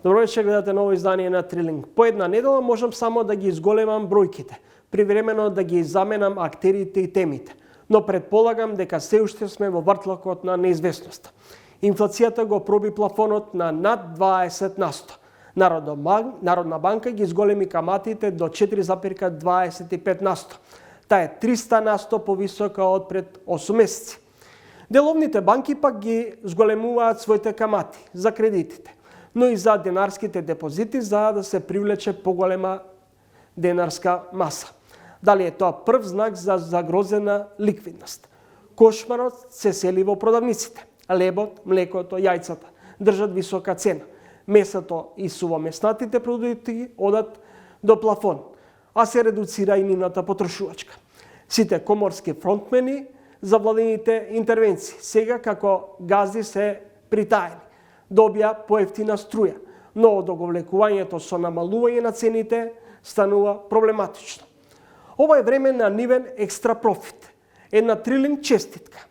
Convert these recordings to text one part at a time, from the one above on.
Добро вечер, гледате ново издание на Трилинг. По една недела можам само да ги изголемам бројките, привремено да ги заменам актерите и темите, но предполагам дека се уште сме во вртлокот на неизвестноста. Инфлацијата го проби плафонот на над 20%. Народна банка ги изголеми каматите до 4,25%. Таа е 300% повисока од пред 8 месеци. Деловните банки пак ги зголемуваат своите камати за кредитите, но и за денарските депозити за да се привлече поголема денарска маса. Дали е тоа прв знак за загрозена ликвидност? Кошмарот се сели во продавниците. Лебот, млекото, јајцата држат висока цена. Месото и сувомеснатите продукти одат до плафон, а се редуцира и нивната потрошувачка. Сите коморски фронтмени за владините интервенции сега како газди се притаени. Добија поевтина струја, но одоговлекувањето со намалување на цените станува проблематично. Ова е време на нивен екстра профит. Една Трилинг честитка.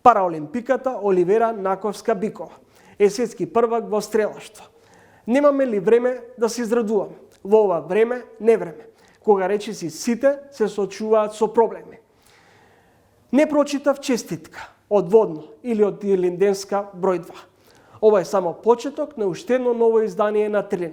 Параолимпиката Оливера Наковска-Бикова е светски првак во стрелаштво. Немаме ли време да се израдуваме? Во ова време, не време, кога речиси сите се соочуваат со проблеми. Не прочитав честитка од Водно или од Илинденска број 2. Ова е само почеток на уште едно ново издание на Трилинг.